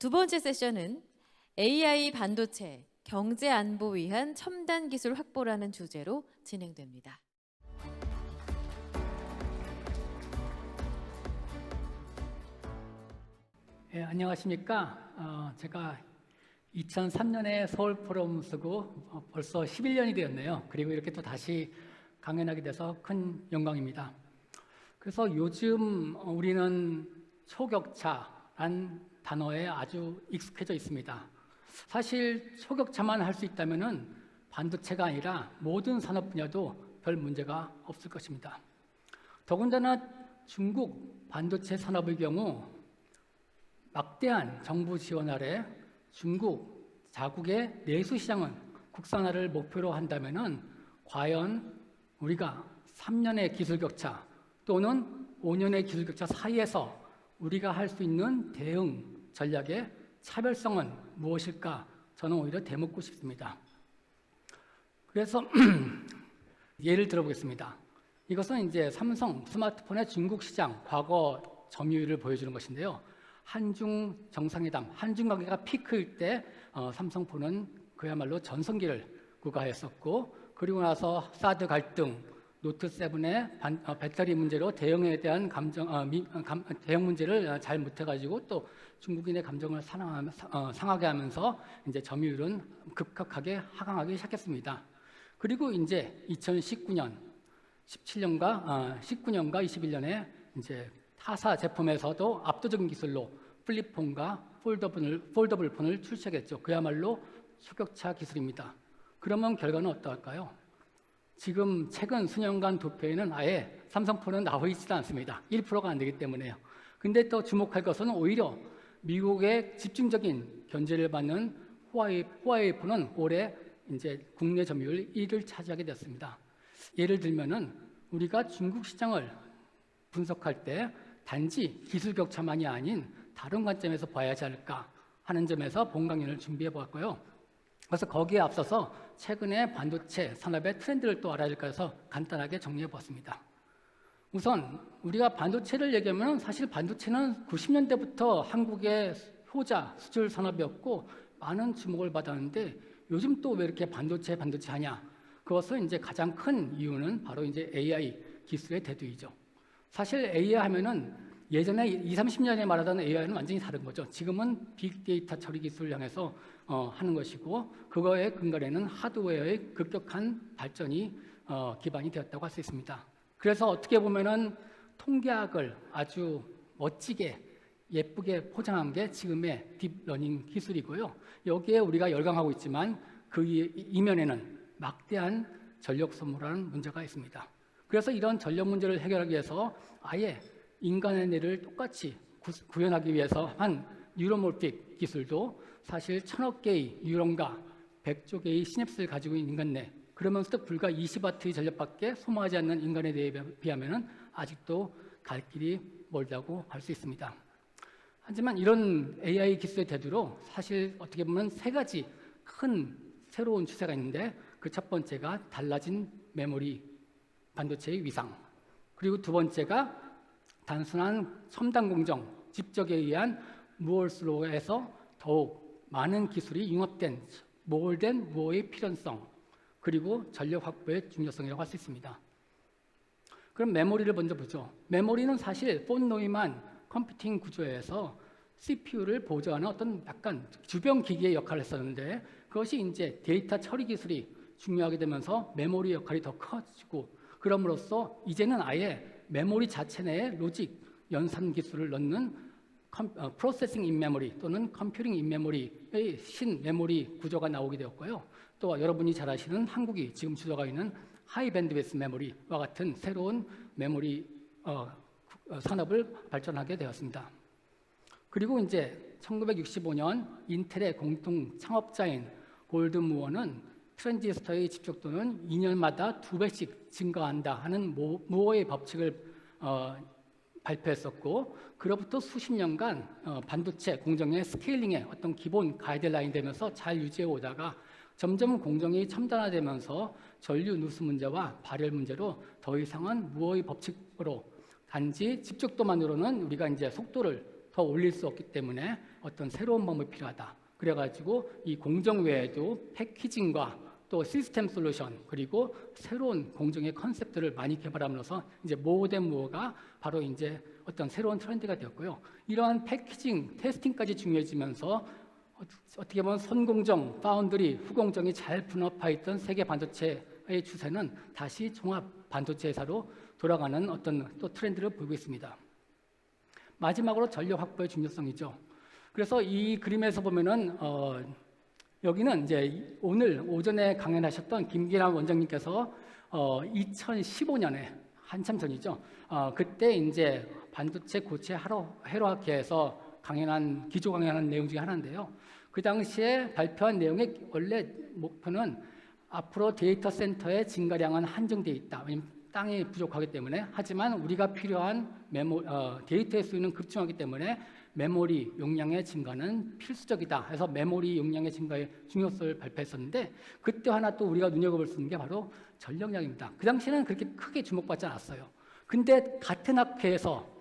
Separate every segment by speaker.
Speaker 1: 두 번째 세션은 AI 반도체 경제 안보 위한 첨단 기술 확보라는 주제로 진행됩니다.
Speaker 2: 예, 안녕하십니까. 제가 2003년에 서울 포럼 쓰고 벌써 11년이 되었네요. 그리고 이렇게 또 다시 강연하게 돼서 큰 영광입니다. 그래서 요즘 우리는 초격차란 단어에 아주 익숙해져 있습니다. 사실 초격차만 할 수 있다면은 반도체가 아니라 모든 산업 분야도 별 문제가 없을 것입니다. 더군다나 중국 반도체 산업의 경우 막대한 정부 지원 아래 중국 자국의 내수 시장은 국산화를 목표로 한다면은 과연 우리가 3년의 기술 격차 또는 5년의 기술 격차 사이에서 우리가 할 수 있는 대응 전략의 차별성은 무엇일까? 저는 오히려 되묻고 싶습니다. 그래서 예를 들어보겠습니다. 이것은 이제 삼성 스마트폰의 중국 시장 과거 점유율을 보여주는 것인데요. 한중 정상회담, 한중 관계가 피크일 때 삼성폰은 그야말로 전성기를 구가했었고, 그리고 나서 사드 갈등, 노트7의 배터리 문제로 대응에 대한 대응 문제를 잘 못해가지고 또 중국인의 감정을 상하게 하면서 이제 점유율은 급격하게 하강하기 시작했습니다. 그리고 이제 2019년, 19년과 21년에 이제 타사 제품에서도 압도적인 기술로 플립폰과 폴더블 폰을 출시하겠죠. 그야말로 초격차 기술입니다. 그러면 결과는 어떠할까요? 지금 최근 수년간 도표에는 아예 삼성폰은 나와 있지도 않습니다. 1%가 안 되기 때문에요. 근데 또 주목할 것은 오히려 미국의 집중적인 견제를 받는 후아웨이폰은 올해 이제 국내 점유율 1위를 차지하게 됐습니다. 예를 들면은 우리가 중국 시장을 분석할 때 단지 기술 격차만이 아닌 다른 관점에서 봐야 하지 않을까 하는 점에서 본 강연을 준비해 보았고요. 그래서 거기에 앞서서 최근의 반도체 산업의 트렌드를 또 알아야 될까 해서 간단하게 정리해 보았습니다. 우선 우리가 반도체를 얘기하면 사실 반도체는 90년대부터 한국의 효자 수출 산업이었고 많은 주목을 받았는데 요즘 또 왜 이렇게 반도체 하냐? 그것은 이제 가장 큰 이유는 바로 이제 AI 기술의 대두이죠. 사실 AI 하면은 예전에 20, 30년에 말하던 AI는 완전히 다른 거죠. 지금은 빅데이터 처리 기술을 향해서 하는 것이고 그거의 근간에는 하드웨어의 급격한 발전이 기반이 되었다고 할 수 있습니다. 그래서 어떻게 보면은 통계학을 아주 멋지게 예쁘게 포장한 게 지금의 딥러닝 기술이고요. 여기에 우리가 열광하고 있지만 그 이면에는 막대한 전력 소모라는 문제가 있습니다. 그래서 이런 전력 문제를 해결하기 위해서 아예 인간의 뇌를 똑같이 구현하기 위해서 한 뉴로모픽 기술도 사실 1000억 개의 뉴런과 100조 개의 시냅스를 가지고 있는 인간 뇌, 그러면서도 불과 20W의 전력밖에 소모하지 않는 인간의 뇌에 비하면 아직도 갈 길이 멀다고 할 수 있습니다. 하지만 이런 AI 기술의 대두로 사실 어떻게 보면 세 가지 큰 새로운 추세가 있는데 그 첫 번째가 달라진 메모리 반도체의 위상, 그리고 두 번째가 단순한 첨단 공정, 집적에 의한 무얼스로에서 더욱 많은 기술이 융합된 모홀된 무어의 필연성, 그리고 전력 확보의 중요성이라고 할 수 있습니다. 그럼 메모리를 먼저 보죠. 메모리는 사실 폰 노이만 컴퓨팅 구조에서 CPU를 보조하는 어떤 약간 주변 기기의 역할을 했었는데 그것이 이제 데이터 처리 기술이 중요하게 되면서 메모리 역할이 더 커지고 그럼으로써 이제는 아예 메모리 자체 내에 로직 연산 기술을 넣는 프로세싱 인 메모리 또는 컴퓨팅 인 메모리의 신 메모리 구조가 나오게 되었고요. 또 여러분이 잘 아시는 한국이 지금 주도하고 있는 하이 밴드위스 메모리와 같은 새로운 메모리 산업을 발전하게 되었습니다. 그리고 이제 1965년 인텔의 공동 창업자인 골드무어는 트랜지스터의 집적도는 2년마다 2배씩 증가한다 하는 무어의 법칙을 발표했었고 그로부터 수십 년간 반도체 공정의 스케일링의 어떤 기본 가이드라인이 되면서 잘 유지해 오다가 점점 공정이 첨단화되면서 전류 누수 문제와 발열 문제로 더 이상은 무어의 법칙으로 단지 집적도만으로는 우리가 이제 속도를 더 올릴 수 없기 때문에 어떤 새로운 방법이 필요하다. 그래가지고 이 공정 외에도 패키징과 또 시스템 솔루션 그리고 새로운 공정의 컨셉들을 많이 개발하면서 이제 모어가 바로 이제 어떤 새로운 트렌드가 되었고요. 이러한 패키징, 테스팅까지 중요해지면서 어떻게 보면 선공정, 파운드리, 후공정이 잘 분업해 있던 세계 반도체의 추세는 다시 종합 반도체 회사로 돌아가는 어떤 또 트렌드를 보이고 있습니다. 마지막으로 전력 확보의 중요성이죠. 그래서 이 그림에서 보면은 여기는 이제 오늘 오전에 강연하셨던 김기남 원장님께서 2015년에 한참 전이죠. 그때 이제 반도체 고체 회로학회에서 기조 강연한 내용 중에 하나인데요. 그 당시에 발표한 내용의 원래 목표는 앞으로 데이터 센터의 증가량은 한정되어 있다. 왜냐하면 땅이 부족하기 때문에. 하지만 우리가 필요한 데이터의 수는 급증하기 때문에 메모리 용량의 증가는 필수적이다. 해서 메모리 용량의 증가의 중요성을 발표했었는데 그때 하나 또 우리가 눈여겨볼 수 있는 게 바로 전력량입니다. 그 당시에는 그렇게 크게 주목받지 않았어요. 근데 같은 학회에서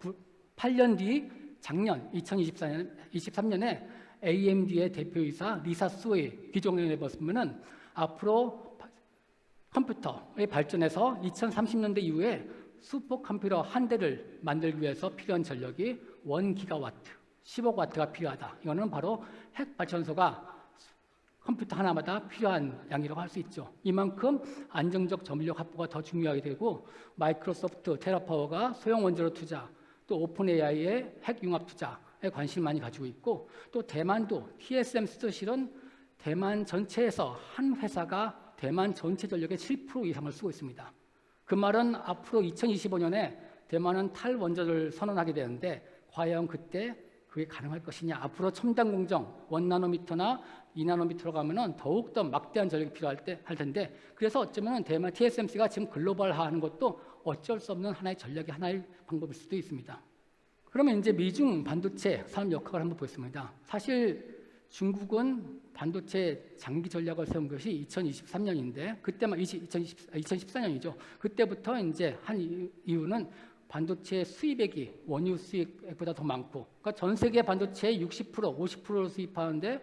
Speaker 2: 8년 뒤 작년 2023년에 AMD의 대표이사 리사 수의 기조강연에 보시면은 앞으로 컴퓨터의 발전에서 2030년대 이후에 슈퍼컴퓨터 한 대를 만들기 위해서 필요한 전력이 1기가와트, 15와트가 필요하다. 이거는 바로 핵 발전소가 컴퓨터 하나마다 필요한 양이라고 할 수 있죠. 이만큼 안정적 전력 확보가 더 중요하게 되고 마이크로소프트 테라파워가 소형 원자로 투자, 또 오픈 AI의 핵 융합 투자에 관심을 많이 가지고 있고 또 대만도 TSMC도 실은 대만 전체에서 한 회사가 대만 전체 전력의 7% 이상을 쓰고 있습니다. 그 말은 앞으로 2025년에 대만은 탈원전을 선언하게 되는데 과연 그때 그게 가능할 것이냐. 앞으로 첨단 공정 1나노미터나 2나노미터로 가면은 더욱더 막대한 전력이 할 텐데 그래서 어쩌면 대만 TSMC가 지금 글로벌화하는 것도 어쩔 수 없는 하나의 전략이 하나의 방법일 수도 있습니다. 그러면 이제 미중 반도체 산업 역학을 한번 보겠습니다. 사실 중국은 반도체 장기 전략을 세운 것이 2023년인데 그때만 2014년이죠. 그때부터 이제 한 이유는 반도체 수입액이 원유 수입액보다 더 많고, 그러니까 전 세계 반도체의 60%, 50%를 수입하는데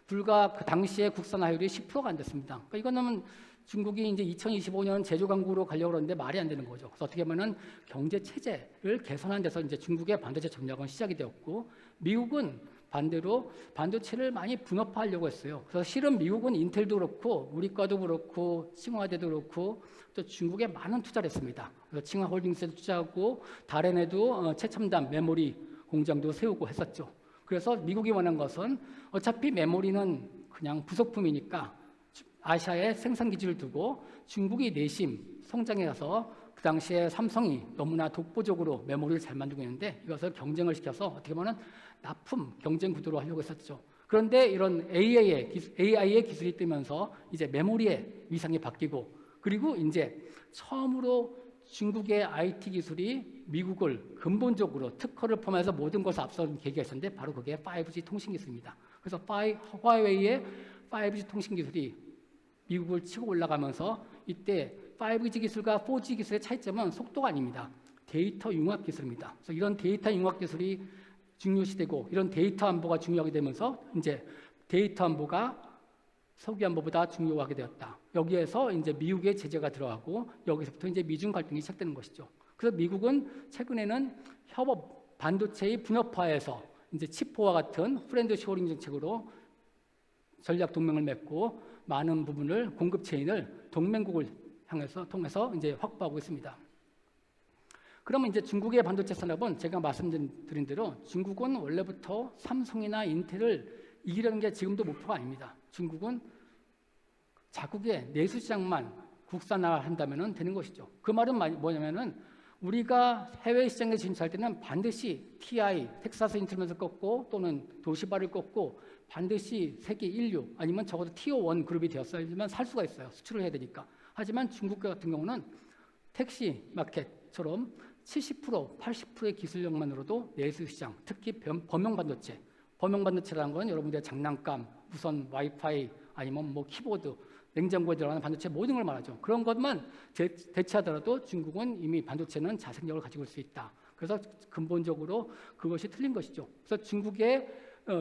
Speaker 2: 불과 그 당시에 국산화율이 10%가 안 됐습니다. 그러니까 이거는 중국이 이제 2025년 제조 강국으로 가려고 그러는데 말이 안 되는 거죠. 그래서 어떻게 보면은 경제 체제를 개선한 데서 이제 중국의 반도체 전략은 시작이 되었고, 미국은 반대로 반도체를 많이 분업화하려고 했어요. 그래서 실은 미국은 인텔도 그렇고 우리과도 그렇고 칭화대도 그렇고 또 중국에 많은 투자를 했습니다. 그래서 칭화홀딩스에도 투자하고 다롄에도 최첨단 메모리 공장도 세우고 했었죠. 그래서 미국이 원한 것은 어차피 메모리는 그냥 부속품이니까 아시아에 생산 기지를 두고 중국이 내심 성장해 가서 그 당시에 삼성이 너무나 독보적으로 메모리를 잘 만들고 있는데 이것을 경쟁을 시켜서 어떻게 보면 납품 경쟁 구도로 하려고 했었죠. 그런데 이런 AI의 기술이 뜨면서 이제 메모리의 위상이 바뀌고 그리고 이제 처음으로 중국의 IT 기술이 미국을 근본적으로 특허를 포함해서 모든 것을 앞서는 계기가 있었는데 바로 그게 5G 통신 기술입니다. 그래서 화웨이의 5G 통신 기술이 미국을 치고 올라가면서 이때 5G 기술과 4G 기술의 차이점은 속도가 아닙니다. 데이터 융합 기술입니다. 그래서 이런 데이터 융합 기술이 중요시되고 이런 데이터 안보가 중요하게 되면서 이제 데이터 안보가 석유 안보보다 중요하게 되었다. 여기에서 이제 미국의 제재가 들어가고 여기서부터 이제 미중 갈등이 시작되는 것이죠. 그래서 미국은 최근에는 협업 반도체의 분업화에서 이제 치포와 같은 프렌드 쇼링 정책으로 전략 동맹을 맺고 많은 부분을 공급 체인을 동맹국을 통해서 이제 확보하고 있습니다. 그러면 이제 중국의 반도체 산업은 제가 말씀드린 대로 중국은 원래부터 삼성이나 인텔을 이기려는 게 지금도 목표가 아닙니다. 중국은 자국의 내수 시장만 국산화한다면 되는 것이죠. 그 말은 뭐냐면은 우리가 해외 시장에 진출할 때는 반드시 TI, 텍사스 인스트루먼트를 꺾고 또는 도시바를 꺾고 반드시 세계 1류 아니면 적어도 티어 1 그룹이 되었어야지만 살 수가 있어요. 수출을 해야 되니까. 하지만 중국 같은 경우는 택시 마켓처럼 70%, 80%의 기술력만으로도 내수 시장, 특히 범용 반도체라는 건 여러분들의 장난감, 무선 와이파이 아니면 뭐 키보드, 냉장고에 들어가는 반도체 모든 걸 말하죠. 그런 것만 대체하더라도 중국은 이미 반도체는 자생력을 가지고 있을 수 있다. 그래서 근본적으로 그것이 틀린 것이죠. 그래서 중국의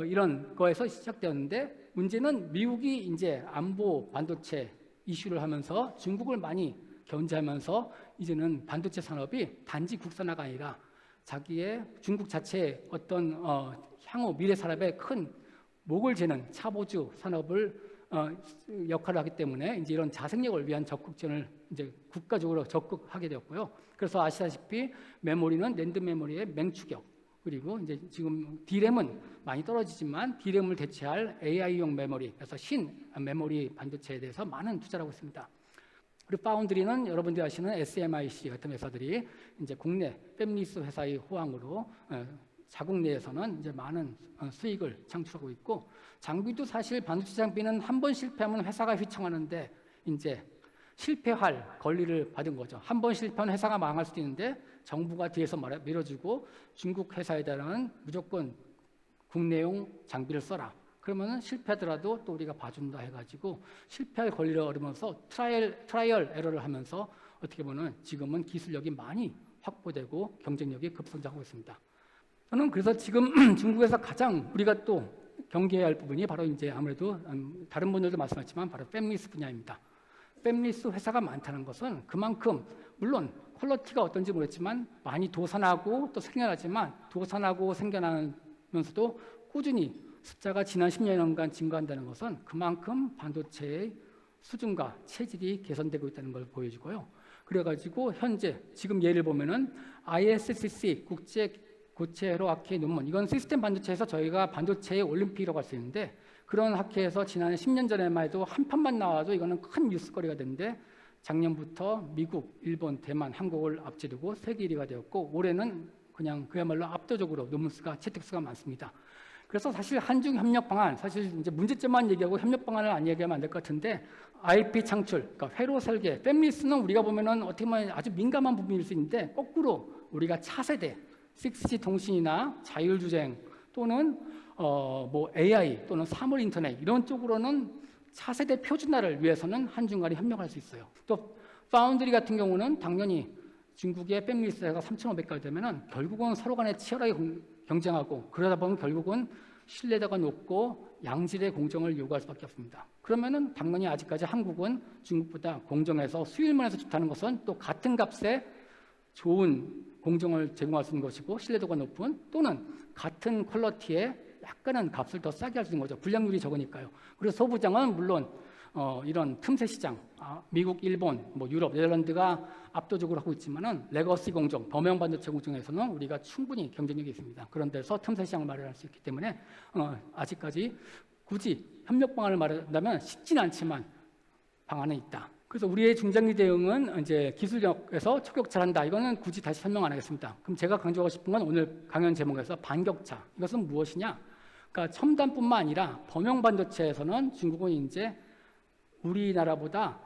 Speaker 2: 이런 거에서 시작되었는데 문제는 미국이 이제 안보 반도체 이슈를 하면서 중국을 많이 견제하면서 이제는 반도체 산업이 단지 국산화가 아니라 자기의 중국 자체의 어떤 향후 미래 산업에 큰 목을 재는 차보주 산업을 역할을 하기 때문에 이제 이런 자생력을 위한 적극 지원을 이제 국가적으로 적극하게 되었고요. 그래서 아시다시피 메모리는 낸드 메모리의 맹추격, 그리고 이제 지금 D램은 많이 떨어지지만 D램을 대체할 AI용 메모리, 그래서 신 메모리 반도체에 대해서 많은 투자를 하고 있습니다. 그리고 파운드리는 여러분들이 아시는 SMIC 같은 회사들이 이제 국내 팹리스 회사의 호황으로 자국 내에서는 이제 많은 수익을 창출하고 있고, 장비도 사실 반도체 장비는 한 번 실패하면 회사가 휘청하는데 이제 실패할 권리를 받은 거죠. 한 번 실패하면 회사가 망할 수도 있는데 정부가 뒤에서 밀어주고 중국 회사에다가는 무조건 국내용 장비를 써라. 그러면 실패하더라도 또 우리가 봐준다 해가지고 실패할 권리를 얻으면서 트라이얼 에러를 하면서 어떻게 보면 지금은 기술력이 많이 확보되고 경쟁력이 급성장하고 있습니다. 저는 그래서 지금 중국에서 가장 우리가 또 경계해야 할 부분이 바로 이제 아무래도 다른 분들도 말씀하셨지만 바로 팹리스 분야입니다. 팹리스 회사가 많다는 것은 그만큼 물론 퀄리티가 어떤지 모르겠지만 많이 도산하고 또 생겨나지만 도산하고 생겨나면서도 꾸준히 숫자가 지난 10년간 증가한다는 것은 그만큼 반도체의 수준과 체질이 개선되고 있다는 걸 보여주고요. 그래가지고 현재 지금 예를 보면은 ISCC 국제 고체 학회 논문, 이건 시스템 반도체에서 저희가 반도체의 올림픽이라고 할 수 있는데 그런 학회에서 지난 10년 전에만 해도 한 편만 나와도 이거는 큰 뉴스거리가 됐는데 작년부터 미국, 일본, 대만, 한국을 앞지르고 세계 1위가 되었고 올해는 그냥 그야말로 압도적으로 논문 수가 채택 수가 많습니다. 그래서 사실 한중 협력 방안, 사실 이제 문제점만 얘기하고 협력 방안을 안 얘기하면 안 될 것 같은데 IP 창출, 그러니까 회로 설계, 팹리스는 우리가 보면은 어떻게 보면 아주 민감한 부분일 수 있는데 거꾸로 우리가 차세대 6G 통신이나 자율주행 또는 뭐 AI 또는 사물 인터넷 이런 쪽으로는 차세대 표준화를 위해서는 한중 간에 협력할 수 있어요. 또 파운드리 같은 경우는 당연히 중국의 팹리스가 3,500가지 되면은 결국은 서로 간에 치열하게 경쟁하고 그러다 보면 결국은 신뢰도가 높고 양질의 공정을 요구할 수밖에 없습니다. 그러면은 당연히 아직까지 한국은 중국보다 공정해서 수율면에서 좋다는 것은 또 같은 값에 좋은 공정을 제공할 수 있는 것이고 신뢰도가 높은 또는 같은 퀄리티에 약간은 값을 더 싸게 할 수 있는 거죠. 불량률이 적으니까요. 그래서 소부장은 물론 이런 틈새 시장, 미국, 일본, 뭐 유럽, 네덜란드가 압도적으로 하고 있지만은 레거시 공정, 범용 반도체 공정에서는 우리가 충분히 경쟁력이 있습니다. 그런 데서 틈새 시장을 마련할 수 있기 때문에 아직까지 굳이 협력 방안을 마련한다면 쉽지는 않지만 방안은 있다. 그래서 우리의 중장기 대응은 이제 기술력에서 초격차한다. 이거는 굳이 다시 설명 안 하겠습니다. 그럼 제가 강조하고 싶은 건 오늘 강연 제목에서 반격차. 이것은 무엇이냐? 그러니까 첨단뿐만 아니라 범용 반도체에서는 중국은 이제 우리나라보다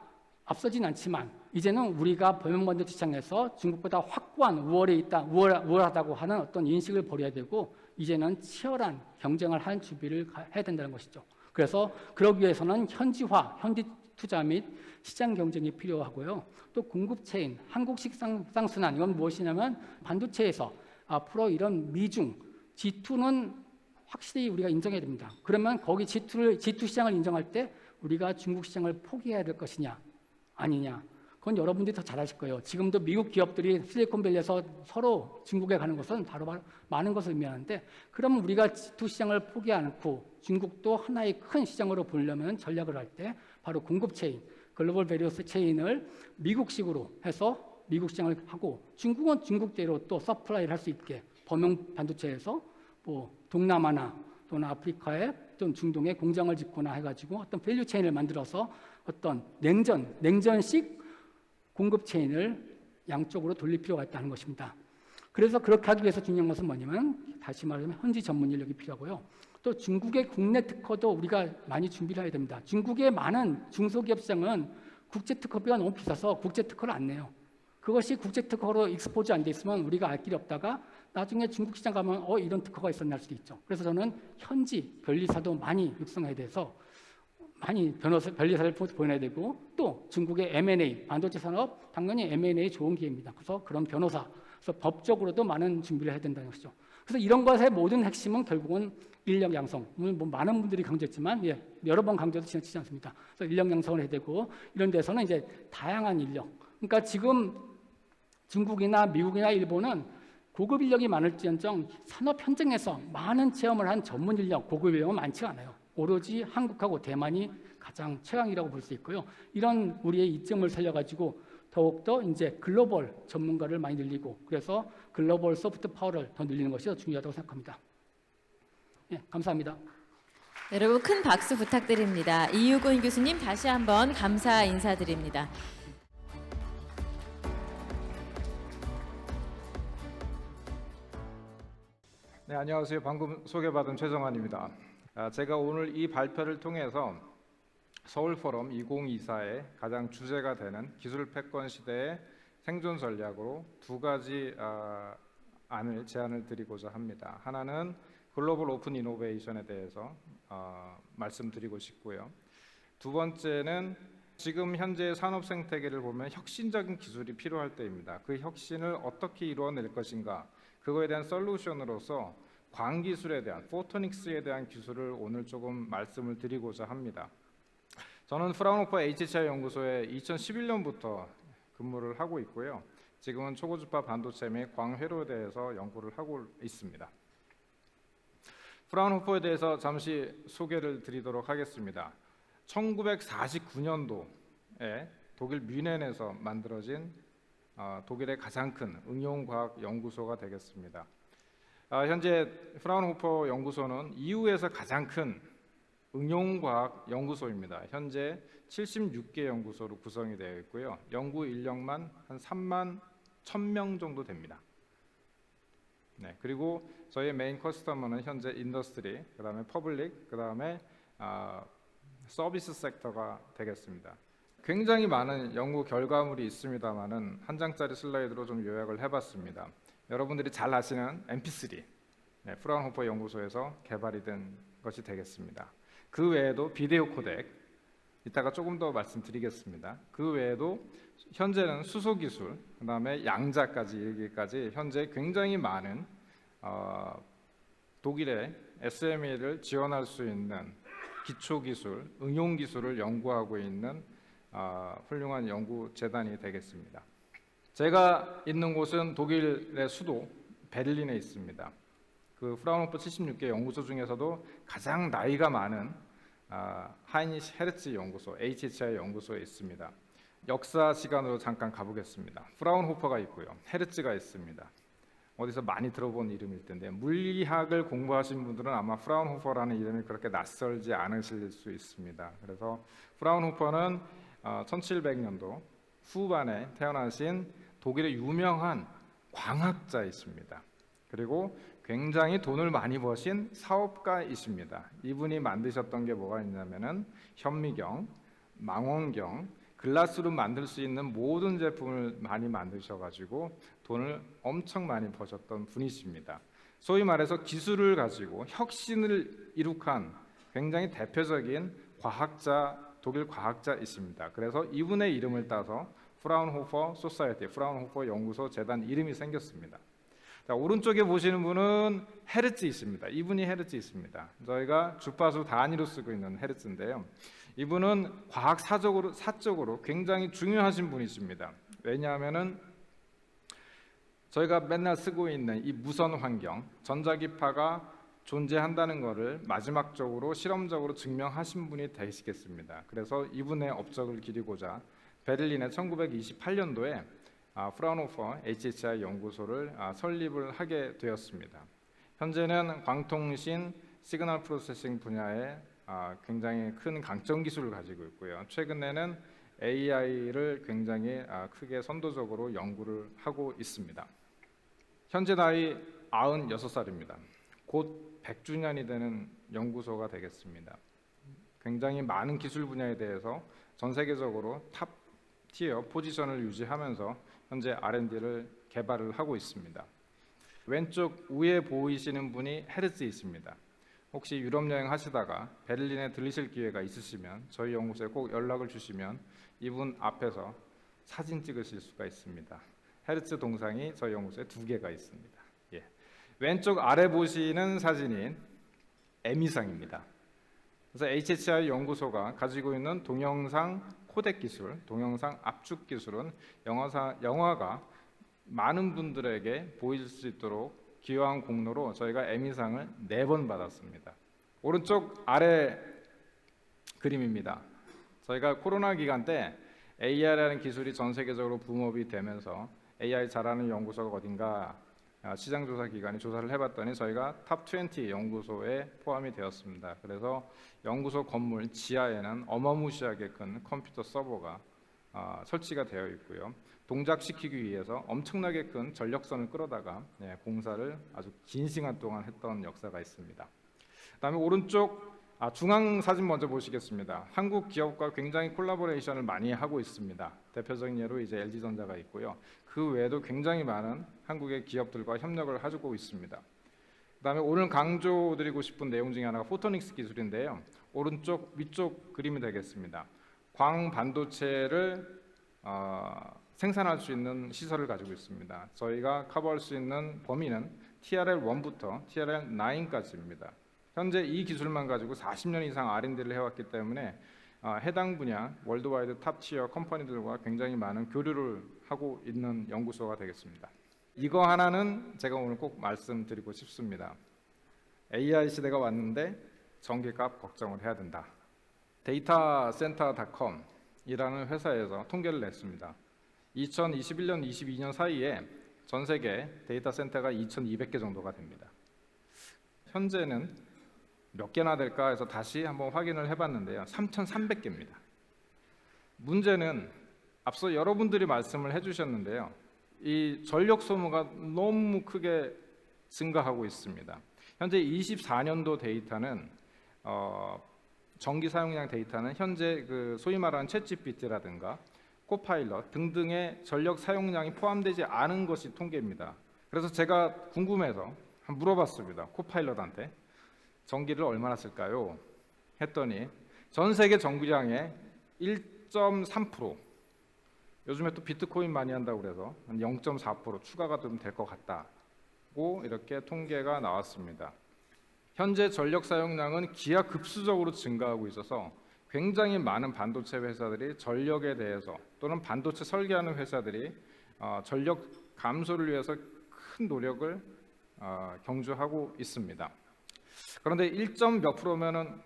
Speaker 2: 앞서진 않지만 이제는 우리가 범용 반도체 시장에서 중국보다 확고한 우월하다고 하는 어떤 인식을 버려야 되고 이제는 치열한 경쟁을 할 준비를 해야 된다는 것이죠. 그래서 그러기 위해서는 현지화, 현지 투자 및 시장 경쟁이 필요하고요. 또 공급 체인, 한국식 쌍순환, 이건 무엇이냐면 반도체에서 앞으로 이런 미중, G2는 확실히 우리가 인정해야 됩니다. 그러면 거기 G2 시장을 인정할 때 우리가 중국 시장을 포기해야 될 것이냐, 아니냐. 그건 여러분들이 더 잘 아실 거예요. 지금도 미국 기업들이 실리콘밸리에서 서로 중국에 가는 것은 바로 많은 것을 의미하는데 그러면 우리가 G2 시장을 포기하지 않고 중국도 하나의 큰 시장으로 보려면 전략을 할 때 바로 공급 체인, 글로벌 베리어스 체인을 미국식으로 해서 미국 시장을 하고 중국은 중국대로 또 서플라이를 할 수 있게 범용 반도체에서 뭐 동남아나 또는 아프리카에 또는 중동에 공장을 짓거나 해가지고 어떤 밸류 체인을 만들어서 어떤 냉전식 공급 체인을 양쪽으로 돌릴 필요가 있다는 것입니다. 그래서 그렇게 하기 위해서 중요한 것은 뭐냐면 다시 말하면 현지 전문 인력이 필요하고요. 또 중국의 국내 특허도 우리가 많이 준비를 해야 됩니다. 중국의 많은 중소기업 시장은 국제 특허비가 너무 비싸서 국제 특허를 안 내요. 그것이 국제 특허로 익스포즈 안 돼 있으면 우리가 알 길이 없다가 나중에 중국 시장 가면 이런 특허가 있었나 할 수도 있죠. 그래서 저는 현지 변리사도 많이 육성해야 돼서 많이 변리사를 보내야 되고 또 중국의 M&A, 반도체 산업 당연히 M&A 좋은 기회입니다. 그래서 그런 변호사 그래서 법적으로도 많은 준비를 해야 된다는 것이죠. 그래서 이런 것의 모든 핵심은 결국은 인력 양성. 오늘 뭐 많은 분들이 강조했지만 여러 번 강조도 지나치지 않습니다. 그래서 인력 양성을 해야 되고 이런 데서는 이제 다양한 인력. 그러니까 지금 중국이나 미국이나 일본은 고급 인력이 많을지언정 산업 현장에서 많은 체험을 한 전문 인력, 고급 인력은 많지 않아요. 오로지 한국하고 대만이 가장 최강이라고 볼 수 있고요. 이런 우리의 이점을 살려가지고 더욱더 이제 글로벌 전문가를 많이 늘리고 그래서 글로벌 소프트 파워를 더 늘리는 것이 더 중요하다고 생각합니다. 예, 감사합니다.
Speaker 1: 여러분 큰 박수 부탁드립니다. 이유근 교수님 다시 한번 감사 인사드립니다.
Speaker 3: 네, 안녕하세요. 방금 소개받은 최정환입니다. 제가 오늘 이 발표를 통해서 서울포럼 2024의 가장 주제가 되는 기술 패권 시대의 생존 전략으로 두 가지 제안을 드리고자 합니다. 하나는 글로벌 오픈 이노베이션에 대해서 말씀드리고 싶고요. 두 번째는 지금 현재 산업 생태계를 보면 혁신적인 기술이 필요할 때입니다. 그 혁신을 어떻게 이루어낼 것인가, 그거에 대한 솔루션으로서 광기술에 대한, 포토닉스에 대한 기술을 오늘 조금 말씀을 드리고자 합니다. 저는 프라운호퍼 HCI 연구소에 2011년부터 근무를 하고 있고요. 지금은 초고주파 반도체 및 광회로에 대해서 연구를 하고 있습니다. 프라운호퍼에 대해서 잠시 소개를 드리도록 하겠습니다. 1949년도에 독일 뮌헨에서 만들어진 독일의 가장 큰 응용과학 연구소가 되겠습니다. 현재 프라운호퍼 연구소는 EU에서 가장 큰 응용과학 연구소입니다. 현재 76개 연구소로 구성이 되어 있고요. 연구 인력만 한 3만 1,000명 정도 됩니다. 네, 그리고 저희 메인 커스터머는 현재 인더스트리, 그 다음에 퍼블릭, 그 다음에 서비스 섹터가 되겠습니다. 굉장히 많은 연구 결과물이 있습니다만은 한 장짜리 슬라이드로 좀 요약을 해봤습니다. 여러분들이 잘 아시는 MP3, 프라운호퍼 연구소에서 개발이 된 것이 되겠습니다. 그 외에도 비디오 코덱, 이따가 조금 더 말씀드리겠습니다. 그 외에도 현재는 수소 기술, 그 다음에 양자까지 이르기까지 현재 굉장히 많은 독일의 SME를 지원할 수 있는 기초 기술, 응용 기술을 연구하고 있는 훌륭한 연구 재단이 되겠습니다. 제가 있는 곳은 독일의 수도 베를린에 있습니다. 그 프라운호퍼 76개 연구소 중에서도 가장 나이가 많은 하이니시 헤르츠 연구소, HHI 연구소에 있습니다. 역사 시간으로 잠깐 가보겠습니다. 프라운호퍼가 있고요, 헤르츠가 있습니다. 어디서 많이 들어본 이름일 텐데 물리학을 공부하신 분들은 아마 프라운호퍼라는 이름이 그렇게 낯설지 않으실 수 있습니다. 그래서 프라운호퍼는 1700년도 후반에 태어나신 독일의 유명한 광학자이십니다. 그리고 굉장히 돈을 많이 버신 사업가이십니다. 이분이 만드셨던 게 뭐가 있냐면은 현미경, 망원경, 글라스로 만들 수 있는 모든 제품을 많이 만드셔가지고 돈을 엄청 많이 버셨던 분이십니다. 소위 말해서 기술을 가지고 혁신을 이룩한 굉장히 대표적인 과학자, 독일 과학자이십니다. 그래서 이분의 이름을 따서 프라운호퍼 소사이어티, 프라운호퍼 연구소 재단 이름이 생겼습니다. 자, 오른쪽에 보시는 분은 헤르츠이십니다. 이분이 헤르츠이십니다. 저희가 주파수 단위로 쓰고 있는 헤르츠인데요. 이분은 사적으로 굉장히 중요하신 분이십니다. 왜냐하면은 저희가 맨날 쓰고 있는 이 무선 환경, 전자기파가 존재한다는 것을 마지막적으로 실험적으로 증명하신 분이 되시겠습니다. 그래서 이분의 업적을 기리고자 베를린의 1928년도에 프라운호퍼 HHI 연구소를 설립을 하게 되었습니다. 현재는 광통신, 시그널 프로세싱 분야에 굉장히 큰 강점 기술을 가지고 있고요. 최근에는 AI를 굉장히 크게 선도적으로 연구를 하고 있습니다. 현재 나이 96살입니다. 곧 100주년이 되는 연구소가 되겠습니다. 굉장히 많은 기술 분야에 대해서 전 세계적으로 탑 티어 포지션을 유지하면서 현재 R&D를 개발을 하고 있습니다. 왼쪽 위에 보이시는 분이 헤르츠이십니다. 혹시 유럽 여행 하시다가 베를린에 들리실 기회가 있으시면 저희 연구소에 꼭 연락을 주시면 이분 앞에서 사진 찍으실 수가 있습니다. 헤르츠 동상이 저희 연구소에 2개가 있습니다. 예. 왼쪽 아래 보시는 사진인 M이상입니다. 그래서 HHI 연구소가 가지고 있는 동영상 코덱 기술, 동영상 압축 기술은 영화가 많은 분들에게 보일 수 있도록 기여한 공로로 저희가 M이상을 4번 받았습니다. 오른쪽 아래 그림입니다. 저희가 코로나 기간 때 AI라는 기술이 전 세계적으로 붐업이 되면서 AI 잘하는 연구소가 어딘가 시장조사 기관이 조사를 해봤더니 저희가 탑20 연구소에 포함이 되었습니다. 그래서 연구소 건물 지하에는 어마무시하게 큰 컴퓨터 서버가 설치가 되어 있고요. 동작시키기 위해서 엄청나게 큰 전력선을 끌어다가 공사를 아주 긴 시간 동안 했던 역사가 있습니다. 그다음에 오른쪽 중앙 사진 먼저 보시겠습니다. 한국 기업과 굉장히 콜라보레이션을 많이 하고 있습니다. 대표적인 예로 이제 LG전자가 있고요. 그 외에도 굉장히 많은 한국의 기업들과 협력을 하고 있습니다. 그다음에 오늘 강조드리고 싶은 내용 중에 하나가 포토닉스 기술인데요. 오른쪽 위쪽 그림이 되겠습니다. 광 반도체를 생산할 수 있는 시설을 가지고 있습니다. 저희가 커버할 수 있는 범위는 TRL1부터 TRL9까지입니다. 현재 이 기술만 가지고 40년 이상 R&D를 해왔기 때문에 해당 분야 월드와이드 탑티어 컴퍼니들과 굉장히 많은 교류를 하고 있는 연구소가 되겠습니다. 이거 하나는 제가 오늘 꼭 말씀드리고 싶습니다. AI 시대가 왔는데 전기값 걱정을 해야 된다. 데이터센터.com 이라는 회사에서 통계를 냈습니다. 2021년, 22년 사이에 전 세계 데이터 센터가 2,200개 정도가 됩니다. 현재는 몇 개나 될까 해서 다시 한번 확인을 해봤는데요. 3,300개입니다. 문제는 앞서 여러분들이 말씀을 해주셨는데요. 이 전력 소모가 너무 크게 증가하고 있습니다. 현재 24년도 데이터는 전기 사용량 데이터는 현재 그 소위 말하는 챗GPT라든가 코파일럿 등등의 전력 사용량이 포함되지 않은 것이 통계입니다. 그래서 제가 궁금해서 한번 물어봤습니다. 코파일럿한테 전기를 얼마나 쓸까요? 했더니 전 세계 전기량의 1.3%, 요즘에 또 비트코인 많이 한다고 그래서 한 0.4% 추가가 좀 될 것 같다고 이렇게 통계가 나왔습니다. 현재 전력 사용량은 기하급수적으로 증가하고 있어서 굉장히 많은 반도체 회사들이 전력에 대해서 또는 반도체 설계하는 회사들이 전력 감소를 위해서 큰 노력을 경주하고 있습니다. 그런데 1. 몇 프로면은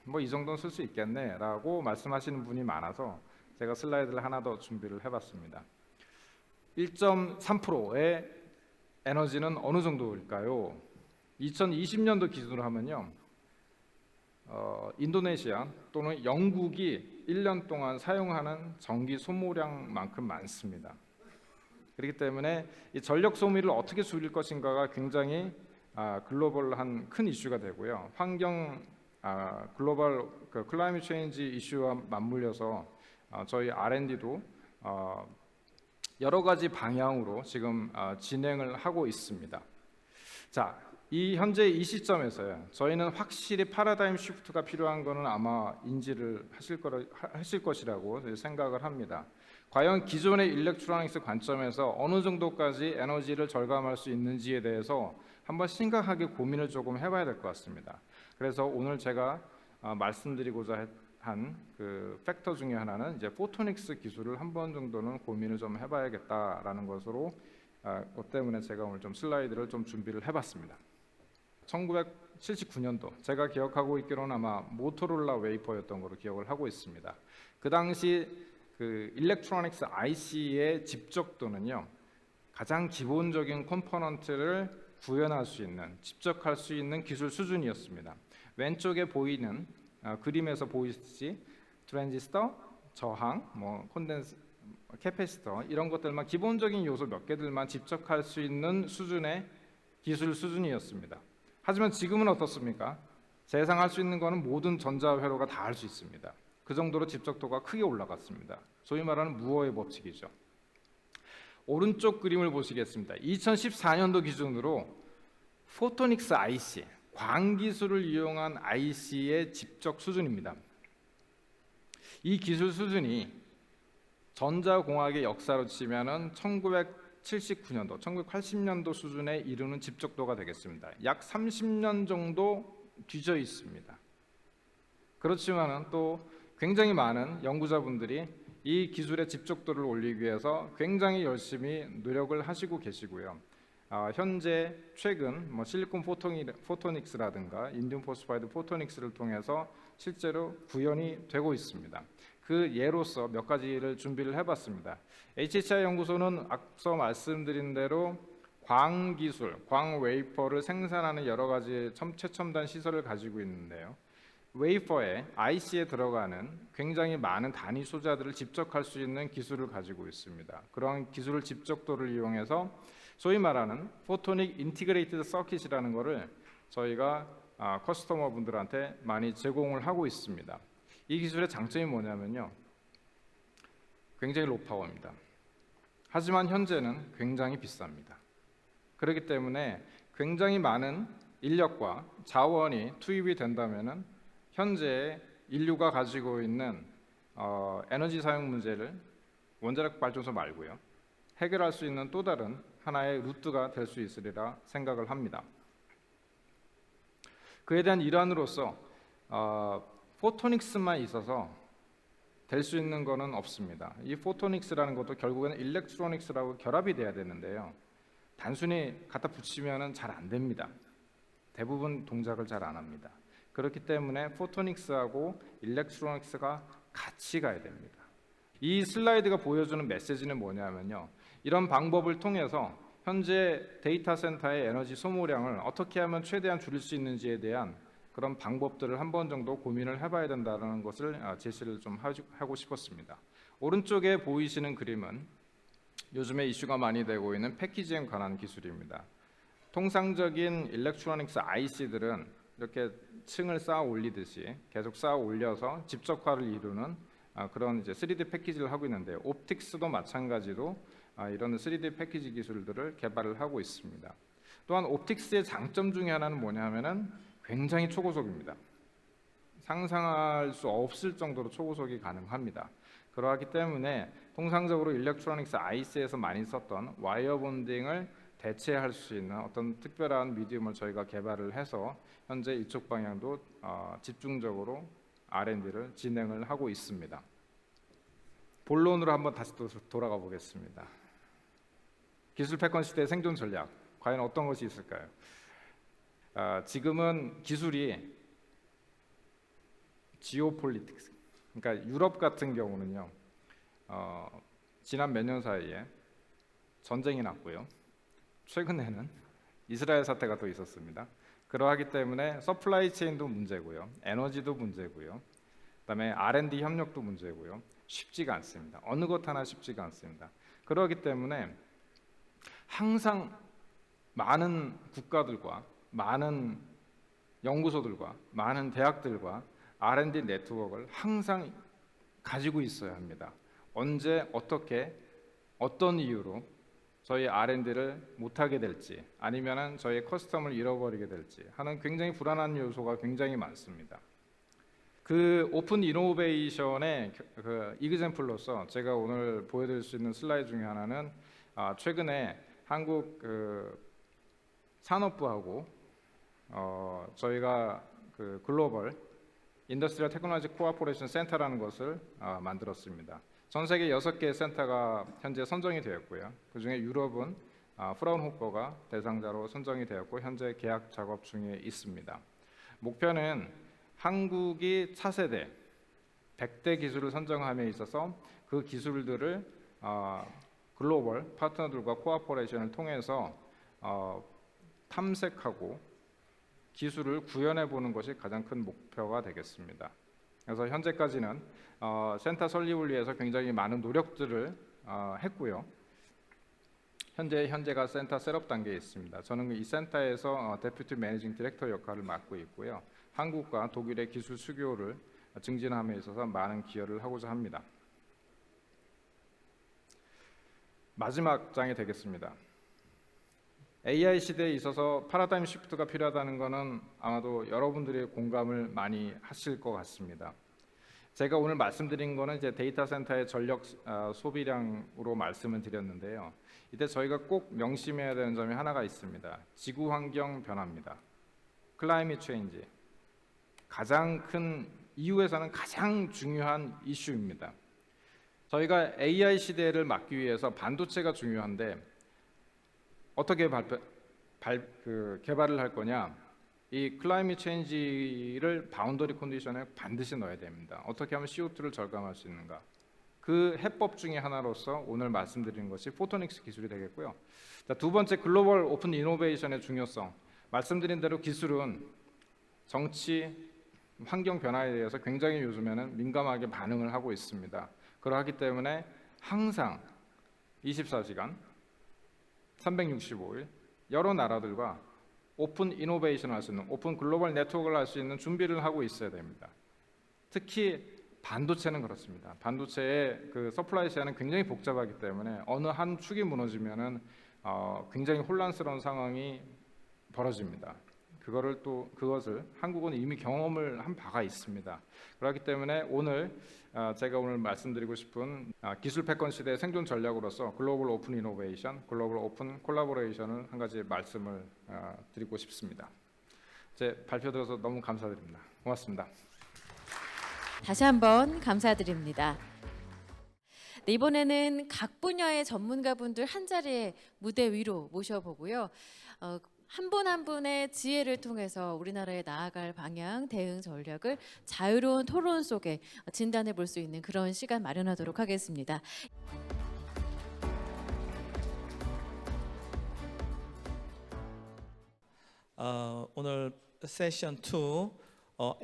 Speaker 3: 뭐 이 정도는 쓸 수 있겠네라고 말씀하시는 분이 많아서 제가 슬라이드를 하나 더 준비를 해봤습니다. 1.3%의 에너지는 어느 정도일까요? 2020년도 기준으로 하면요, 인도네시아 또는 영국이 1년 동안 사용하는 전기 소모량만큼 많습니다. 그렇기 때문에 이 전력 소비를 어떻게 줄일 것인가가 굉장히 글로벌한 큰 이슈가 되고요. 환경 글로벌 클라이밋 체인지 이슈와 맞물려서 저희 R&D도 여러 가지 방향으로 지금 진행을 하고 있습니다. 자, 현재 이 시점에서요, 저희는 확실히 패러다임 시프트가 필요한 거는 아마 인지를 하실 것이라고 생각을 합니다. 과연 기존의 일렉트로닉스 관점에서 어느 정도까지 에너지를 절감할 수 있는지에 대해서 한번 심각하게 고민을 조금 해봐야 될 것 같습니다. 그래서 오늘 제가 말씀드리고자 한 그 팩터 중에 하나는 이제 포토닉스 기술을 한 번 정도는 고민을 좀 해봐야겠다라는 것으로 그것 때문에 제가 오늘 좀 슬라이드를 좀 준비를 해봤습니다. 1979년도 제가 기억하고 있기로는 아마 모토로라 웨이퍼였던 걸로 기억을 하고 있습니다. 그 당시 그 일렉트로닉스 IC의 집적도는요, 가장 기본적인 컴포넌트를 구현할 수 있는, 집적할 수 있는 기술 수준이었습니다. 왼쪽에 보이는 그림에서 보이듯이 트랜지스터, 저항, 콘덴스, 캐패시터 이런 것들만 기본적인 요소 몇 개들만 집적할 수 있는 수준의 기술 수준이었습니다. 하지만 지금은 어떻습니까? 세상할 수 있는 거는 모든 전자회로가 다 할 수 있습니다. 그 정도로 집적도가 크게 올라갔습니다. 소위 말하는 무어의 법칙이죠. 오른쪽 그림을 보시겠습니다. 2014년도 기준으로 포토닉스 IC, 광기술을 이용한 IC의 집적 수준입니다. 이 기술 수준이 전자공학의 역사로 치면은 1979년도, 1980년도 수준에 이르는 집적도가 되겠습니다. 약 30년 정도 뒤져 있습니다. 그렇지만은 또 굉장히 많은 연구자분들이 이 기술의 집적도를 올리기 위해서 굉장히 열심히 노력을 하시고 계시고요. 현재 최근 실리콘 포토닉스라든가 인디움 포스파이드 포토닉스를 통해서 실제로 구현이 되고 있습니다. 그 예로서 몇 가지를 준비를 해봤습니다. HHI 연구소는 앞서 말씀드린 대로 광 기술, 광 웨이퍼를 생산하는 여러 가지 최첨단 시설을 가지고 있는데요. 웨이퍼에 IC에 들어가는 굉장히 많은 단위 소자들을 집적할 수 있는 기술을 가지고 있습니다. 그런 기술을 집적도를 이용해서 소위 말하는 포토닉 인티그레이티드 서킷이라는 것을 저희가 커스터머 분들한테 많이 제공을 하고 있습니다. 이 기술의 장점이 뭐냐면요, 굉장히 로파워입니다. 하지만 현재는 굉장히 비쌉니다. 그렇기 때문에 굉장히 많은 인력과 자원이 투입이 된다면은 현재 인류가 가지고 있는 에너지 사용 문제를 원자력 발전소 말고요, 해결할 수 있는 또 다른 하나의 루트가 될 수 있으리라 생각을 합니다. 그에 대한 일환으로서 포토닉스만 있어서 될 수 있는 것은 없습니다. 이 포토닉스라는 것도 결국에는 일렉트로닉스라고 결합이 돼야 되는데요, 단순히 갖다 붙이면 잘 안 됩니다. 대부분 동작을 잘 안 합니다. 그렇기 때문에 포토닉스하고 일렉트로닉스가 같이 가야 됩니다. 이 슬라이드가 보여주는 메시지는 뭐냐면요, 이런 방법을 통해서 현재 데이터 센터의 에너지 소모량을 어떻게 하면 최대한 줄일 수 있는지에 대한 그런 방법들을 한 번 정도 고민을 해봐야 된다는 것을 제시를 좀 하고 싶었습니다. 오른쪽에 보이시는 그림은 요즘에 이슈가 많이 되고 있는 패키지에 관한 기술입니다. 통상적인 일렉트로닉스 IC들은 이렇게 층을 쌓아 올리듯이 계속 쌓아 올려서 집적화를 이루는 그런 이제 3D 패키지를 하고 있는데, 옵틱스도 마찬가지로 이런 3D 패키지 기술들을 개발을 하고 있습니다. 또한 옵틱스의 장점 중에 하나는 뭐냐면은 굉장히 초고속입니다. 상상할 수 없을 정도로 초고속이 가능합니다. 그러하기 때문에 통상적으로 일렉트로닉스 IC에서 많이 썼던 와이어 본딩을 대체할 수 있는 어떤 특별한 미디움을 저희가 개발을 해서 현재 이쪽 방향도 집중적으로 R&D를 진행을 하고 있습니다. 본론으로 한번 다시 또 돌아가 보겠습니다. 기술 패권 시대의 생존 전략, 과연 어떤 것이 있을까요? 지금은 기술이 지오폴리틱스, 그러니까 유럽 같은 경우는요, 지난 몇 년 사이에 전쟁이 났고요, 최근에는 이스라엘 사태가 또 있었습니다. 그러하기 때문에 서플라이 체인도 문제고요, 에너지도 문제고요, 그다음에 R&D 협력도 문제고요, 쉽지가 않습니다. 어느 것 하나 쉽지가 않습니다. 그렇기 때문에 항상 많은 국가들과 많은 연구소들과 많은 대학들과 R&D 네트워크를 항상 가지고 있어야 합니다. 언제 어떻게 어떤 이유로 저희 R&D를 못하게 될지, 아니면 저희 커스텀을 잃어버리게 될지 하는 굉장히 불안한 요소가 굉장히 많습니다. 그 오픈 이노베이션의 그 이그젬플로서 제가 오늘 보여드릴 수 있는 슬라이드 중에 하나는 최근에 한국 산업부하고 저희가 그 글로벌 인더스트리얼 테크놀로지 코어포레이션 센터라는 것을 만들었습니다. 전 세계 6개의 센터가 현재 선정이 되었고요. 그중에 유럽은 프라운호퍼가 대상자로 선정이 되었고 현재 계약 작업 중에 있습니다. 목표는 한국이 차세대 100대 기술을 선정함에 있어서 그 기술들을 글로벌 파트너들과 코어포레이션을 통해서 탐색하고 기술을 구현해 보는 것이 가장 큰 목표가 되겠습니다. 그래서 현재까지는 센터 설립을 위해서 굉장히 많은 노력들을 했고요. 현재가 센터 셋업 단계에 있습니다. 저는 이 센터에서 데프티 매니징 디렉터 역할을 맡고 있고요. 한국과 독일의 기술 수교를 증진함에 있어서 많은 기여를 하고자 합니다. 마지막 장이 되겠습니다. AI 시대에 있어서 파라다임 시프트가 필요하다는 것은 아마도 여러분들이 공감을 많이 하실 것 같습니다. 제가 오늘 말씀드린 거는 이제 데이터 센터의 전력 소비량으로 말씀을 드렸는데요. 이때 저희가 꼭 명심해야 되는 점이 하나가 있습니다. 지구 환경 변화입니다. 클라이밋 체인지. 가장 큰 이후에서는 가장 중요한 이슈입니다. 저희가 AI 시대를 막기 위해서 반도체가 중요한데 어떻게 개발을 할 거냐? 이 클라이밋 체인지를 바운더리 컨디션에 반드시 넣어야 됩니다. 어떻게 하면 CO2를 절감할 수 있는가? 그 해법 중에 하나로서 오늘 말씀드리는 것이 포토닉스 기술이 되겠고요. 자, 두 번째, 글로벌 오픈 이노베이션의 중요성. 말씀드린 대로 기술은 정치, 환경 변화에 대해서 굉장히 요즘에는 민감하게 반응을 하고 있습니다. 그러하기 때문에 항상 24시간, 365일 여러 나라들과 오픈 이노베이션을 할 수 있는, 오픈 글로벌 네트워크를 할 수 있는 준비를 하고 있어야 됩니다. 특히 반도체는 그렇습니다. 반도체의 그 서플라이 체인은 굉장히 복잡하기 때문에 어느 한 축이 무너지면은 굉장히 혼란스러운 상황이 벌어집니다. 그것을 한국은 이미 경험을 한 바가 있습니다. 그렇기 때문에 제가 오늘 말씀드리고 싶은 기술 패권 시대의 생존 전략으로서 글로벌 오픈 이노베이션, 글로벌 오픈 콜라보레이션을 한 가지 말씀을 드리고 싶습니다. 제 발표 들어서 너무 감사드립니다. 고맙습니다.
Speaker 1: 다시 한번 감사드립니다. 네, 이번에는 각 분야의 전문가분들 한 자리에 무대 위로 모셔보고요. 한 분 한 분의 지혜를 통해서 우리나라의 나아갈 방향, 대응 전략을 자유로운 토론 속에 진단해 볼 수 있는 그런 시간 마련하도록 하겠습니다.
Speaker 4: 오늘 세션 2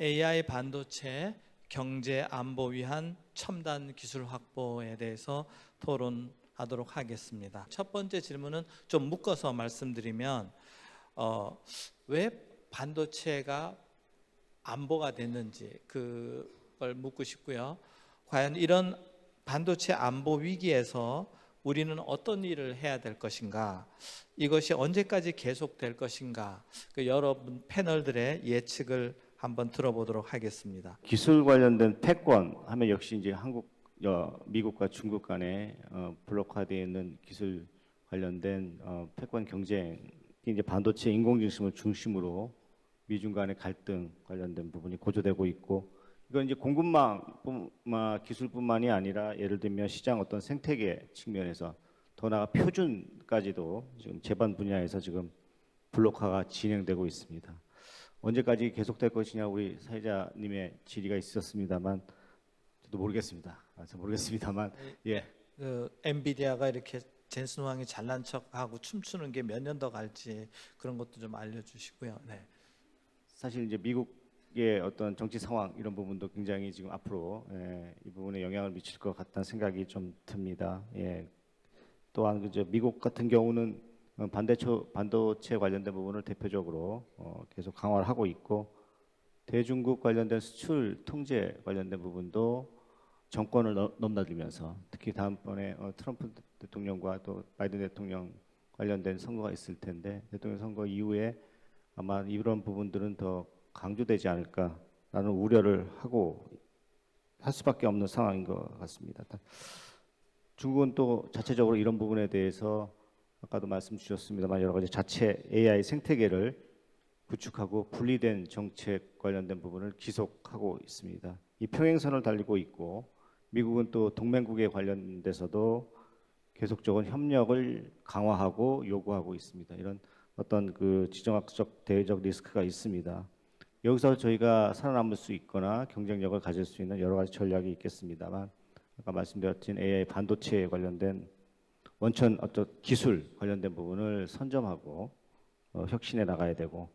Speaker 4: AI 반도체 경제 안보 위한 첨단 기술 확보에 대해서 토론하도록 하겠습니다. 첫 번째 질문은 좀 묶어서 말씀드리면 왜 반도체가 안보가 됐는지 그걸 묻고 싶고요. 과연 이런 반도체 안보 위기에서 우리는 어떤 일을 해야 될 것인가, 이것이 언제까지 계속될 것인가, 여러분 패널들의 예측을 한번 들어보도록 하겠습니다.
Speaker 5: 기술 관련된 패권 하면 역시 이제 미국과 중국 간에 블록화되어 있는 기술 관련된 패권 경쟁이 이제 반도체 인공지능을 중심으로 미중 간의 갈등 관련된 부분이 고조되고 있고, 이건 이제 공급망 기술뿐만이 아니라 예를 들면 시장 어떤 생태계 측면에서 더 나아가 표준까지도 지금 제반 분야에서 지금 블록화가 진행되고 있습니다. 언제까지 계속될 것이냐, 우리 사회자님의 질의가 있었습니다만 저도 모르겠습니다. 예.
Speaker 4: 엔비디아가 이렇게 젠슨 왕이 잘난 척하고 춤추는 게 몇 년 더 갈지 그런 것도 좀 알려주시고요. 네.
Speaker 5: 사실 이제 미국의 어떤 정치 상황 이런 부분도 굉장히 지금 앞으로 이 부분에 영향을 미칠 것 같다는 생각이 좀 듭니다. 예. 또한 미국 같은 경우는 반도체 관련된 부분을 대표적으로 계속 강화를 하고 있고, 대중국 관련된 수출 통제 관련된 부분도 정권을 넘나들면서, 특히 다음번에 트럼프 대통령과 또 바이든 대통령 관련된 선거가 있을 텐데, 대통령 선거 이후에 아마 이런 부분들은 더 강조되지 않을까라는 우려를 할 수밖에 없는 상황인 것 같습니다. 중국은 또 자체적으로 이런 부분에 대해서 아까도 말씀 주셨습니다만 여러 가지 자체 AI 생태계를 구축하고 분리된 정책 관련된 부분을 지속하고 있습니다. 이 평행선을 달리고 있고, 미국은 또 동맹국에 관련돼서도 계속적인 협력을 강화하고 요구하고 있습니다. 이런 어떤 지정학적 대외적 리스크가 있습니다. 여기서 저희가 살아남을 수 있거나 경쟁력을 가질 수 있는 여러 가지 전략이 있겠습니다만, 아까 말씀드렸던 AI 반도체에 관련된 원천 어떤 기술 관련된 부분을 선점하고 혁신해 나가야 되고,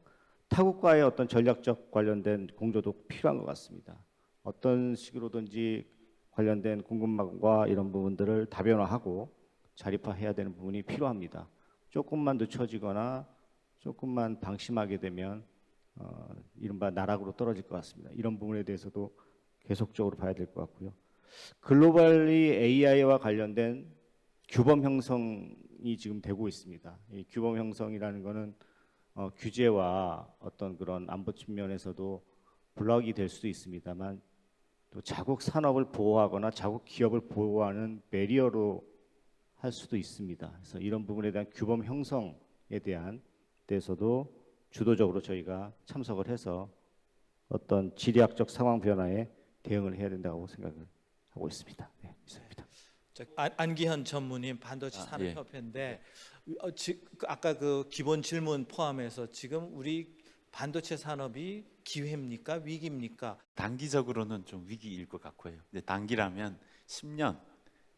Speaker 5: 타국과의 어떤 전략적 관련된 공조도 필요한 것 같습니다. 어떤 식으로든지 관련된 공급망과 이런 부분들을 다변화하고 자립화해야 되는 부분이 필요합니다. 조금만 늦춰지거나 조금만 방심하게 되면 이른바 나락으로 떨어질 것 같습니다. 이런 부분에 대해서도 계속적으로 봐야 될 것 같고요. 글로벌리 AI와 관련된 규범 형성이 지금 되고 있습니다. 이 규범 형성이라는 것은 규제와 어떤 그런 안보 측면에서도 블록이 될 수도 있습니다만, 또 자국 산업을 보호하거나 자국 기업을 보호하는 배리어로 할 수도 있습니다. 그래서 이런 부분에 대한 규범 형성에 대한 데서도 주도적으로 저희가 참석을 해서 어떤 지리학적 상황 변화에 대응을 해야 된다고 생각을 하고 있습니다. 네, 있습니다.
Speaker 4: 안기현 전무님 반도체 산업협회인데 아까 그 기본 질문 포함해서 지금 우리 반도체 산업이 기회입니까 위기입니까?
Speaker 6: 단기적으로는 좀 위기일 것 같고요. 근데 단기라면 10년,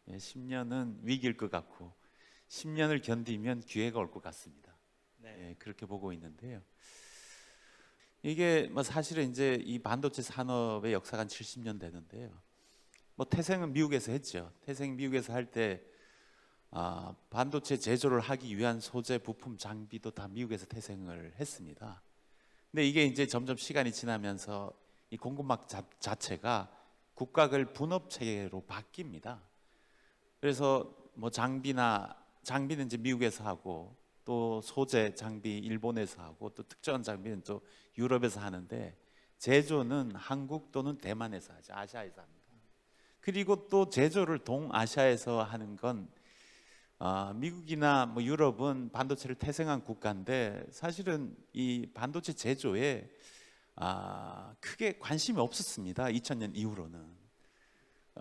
Speaker 6: 10년은 위기일 것 같고 10년을 견디면 기회가 올 것 같습니다.
Speaker 4: 네.
Speaker 6: 그렇게 보고 있는데요. 이게 뭐 사실은 이제 이 반도체 산업의 역사가 한 70년 되는데요. 뭐 태생은 미국에서 했죠. 태생 미국에서 할 때 반도체 제조를 하기 위한 소재, 부품, 장비도 다 미국에서 태생을 했습니다. 근데 이게 이제 점점 시간이 지나면서 이 공급망 자체가 국가별 분업 체계로 바뀝니다. 그래서 뭐 장비는 이제 미국에서 하고 또 소재 장비 일본에서 하고 또 특정한 장비는 또 유럽에서 하는데 제조는 한국 또는 대만에서 하죠. 아시아에서 합니다. 그리고 또 제조를 동아시아에서 하는 건 미국이나 뭐 유럽은 반도체를 태생한 국가인데 사실은 이 반도체 제조에 크게 관심이 없었습니다. 2000년 이후로는.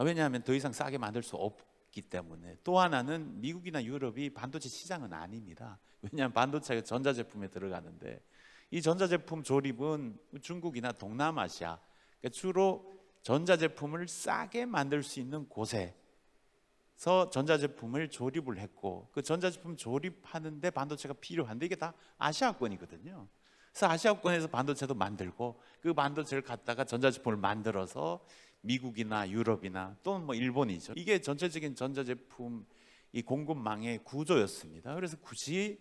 Speaker 6: 왜냐하면 더 이상 싸게 만들 수 없기 때문에. 또 하나는 미국이나 유럽이 반도체 시장은 아닙니다. 왜냐하면 반도체가 전자제품에 들어가는데 이 전자제품 조립은 중국이나 동남아시아, 그러니까 주로 전자제품을 싸게 만들 수 있는 곳에서 전자제품을 조립을 했고 그 전자제품 조립하는데 반도체가 필요한데 이게 다 아시아권이거든요. 그래서 아시아권에서 반도체도 만들고 그 반도체를 갖다가 전자제품을 만들어서 미국이나 유럽이나 또는 뭐 일본이죠. 이게 전체적인 전자제품 이 공급망의 구조였습니다. 그래서 굳이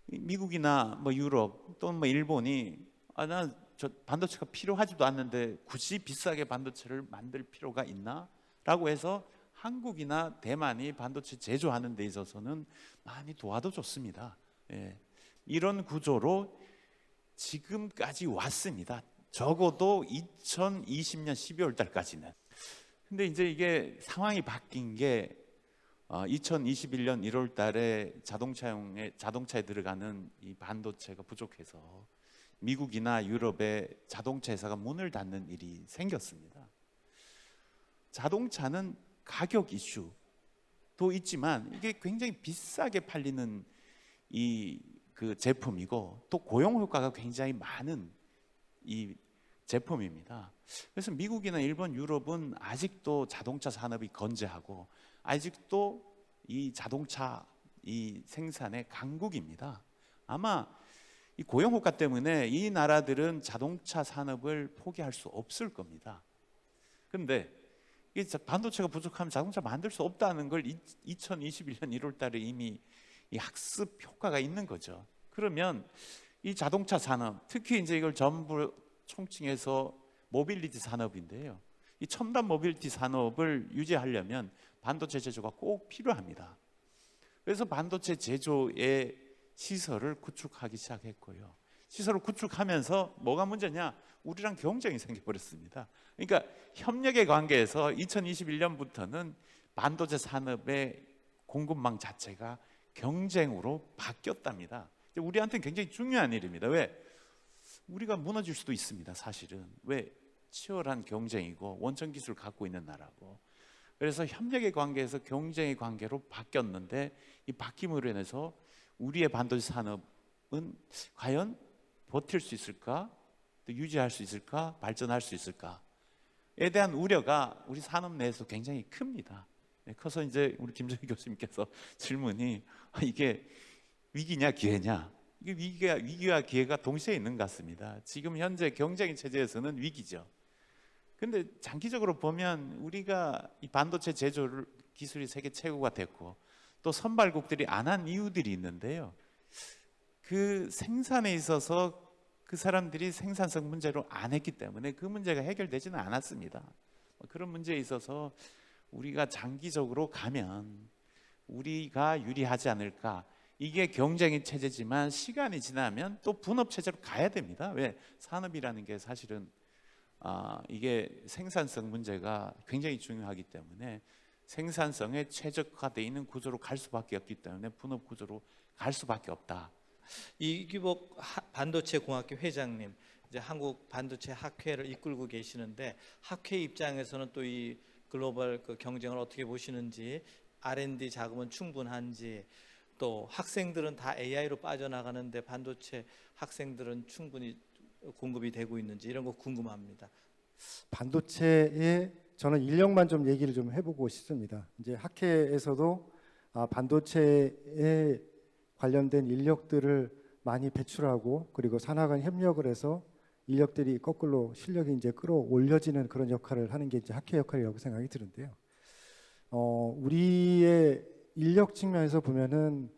Speaker 6: 미국이나 뭐 유럽 또는 뭐 일본이 나 저 반도체가 필요하지도 않는데 굳이 비싸게 반도체를 만들 필요가 있나? 라고 해서 한국이나 대만이 반도체 제조하는 데 있어서는 많이 도와줬습니다. 이런 구조로 지금까지 왔습니다. 적어도 2020년 12월 달까지는. 근데 이제 이게 상황이 바뀐 게 2021년 1월 달에 자동차에 들어가는 이 반도체가 부족해서 미국이나 유럽의 자동차 회사가 문을 닫는 일이 생겼습니다. 자동차는 가격 이슈도 있지만 이게 굉장히 비싸게 팔리는 그 제품이고 또 고용 효과가 굉장히 많은 이 제품입니다. 그래서 미국이나 일본, 유럽은 아직도 자동차 산업이 건재하고 아직도 이 자동차 이 생산의 강국입니다. 아마 이 고용 효과 때문에 이 나라들은 자동차 산업을 포기할 수 없을 겁니다. 그런데 이 반도체가 부족하면 자동차 만들 수 없다는 걸 2021년 1월 달에 이미 이 학습 효과가 있는 거죠. 그러면 이 자동차 산업, 특히 이제 이걸 전부 총칭해서 모빌리티 산업인데요. 이 첨단 모빌리티 산업을 유지하려면 반도체 제조가 꼭 필요합니다. 그래서 반도체 제조의 시설을 구축하기 시작했고요. 시설을 구축하면서 뭐가 문제냐? 우리랑 경쟁이 생겨버렸습니다. 그러니까 협력의 관계에서 2021년부터는 반도체 산업의 공급망 자체가 경쟁으로 바뀌었답니다. 우리한테는 굉장히 중요한 일입니다. 왜? 우리가 무너질 수도 있습니다. 사실은. 왜? 치열한 경쟁이고 원천 기술을 갖고 있는 나라고. 그래서 협력의 관계에서 경쟁의 관계로 바뀌었는데 이 바뀜으로 인해서 우리의 반도체 산업은 과연 버틸 수 있을까? 또 유지할 수 있을까? 발전할 수 있을까?에 대한 우려가 우리 산업 내에서 굉장히 큽니다. 커서 이제 우리 김정희 교수님께서 질문이 이게 위기냐 기회냐? 이게 위기와 기회가 동시에 있는 것 같습니다. 지금 현재 경쟁 체제에서는 위기죠. 근데 장기적으로 보면 우리가 이 반도체 제조 기술이 세계 최고가 됐고 또 선발국들이 안 한 이유들이 있는데요. 그 생산에 있어서 그 사람들이 생산성 문제로 안 했기 때문에 그 문제가 해결되지는 않았습니다. 그런 문제에 있어서 우리가 장기적으로 가면 우리가 유리하지 않을까. 이게 경쟁의 체제지만 시간이 지나면 또 분업 체제로 가야 됩니다. 왜? 산업이라는 게 사실은 이게 생산성 문제가 굉장히 중요하기 때문에 생산성에 최적화되어 있는 구조로 갈 수밖에 없기 때문에 분업 구조로 갈 수밖에 없다.
Speaker 4: 이규복 반도체 공학회 회장님, 이제 한국 반도체 학회를 이끌고 계시는데 학회 입장에서는 또 이 글로벌 그 경쟁을 어떻게 보시는지, R&D 자금은 충분한지, 또 학생들은 다 AI로 빠져나가는데 반도체 학생들은 충분히 공급이 되고 있는지 이런 거 궁금합니다.
Speaker 7: 반도체에 저는 인력만 좀 얘기를 좀 해보고 싶습니다. 이제 학회에서도 반도체에 관련된 인력들을 많이 배출하고 그리고 산하 간 협력을 해서 인력들이 거꾸로 실력이 이제 끌어올려지는 그런 역할을 하는 게 이제 학회 역할이라고 생각이 드는데요. 우리의 인력 측면에서 보면은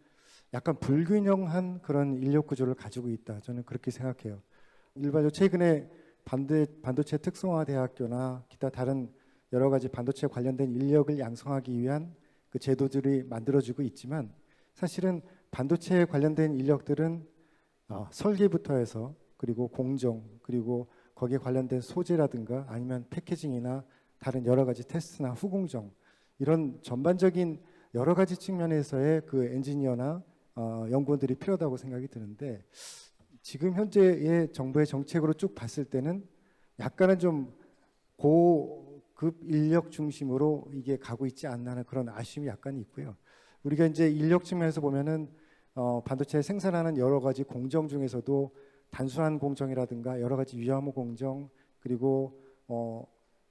Speaker 7: 약간 불균형한 그런 인력 구조를 가지고 있다. 저는 그렇게 생각해요. 일반적으로 최근에 반도체 특성화 대학교나 기타 다른 여러 가지 반도체 관련된 인력을 양성하기 위한 그 제도들이 만들어지고 있지만 사실은 반도체에 관련된 인력들은 설계부터 해서 그리고 공정 그리고 거기에 관련된 소재라든가 아니면 패키징이나 다른 여러 가지 테스트나 후공정 이런 전반적인 여러 가지 측면에서의 그 엔지니어나 연구원들이 필요하다고 생각이 드는데 지금 현재의 정부의 정책으로 쭉 봤을 때는 약간은 좀 고급 인력 중심으로 이게 가고 있지 않나 하는 그런 아쉬움이 약간 있고요. 우리가 이제 인력 측면에서 보면은 반도체 생산하는 여러 가지 공정 중에서도 단순한 공정이라든가 여러 가지 위험 공정 그리고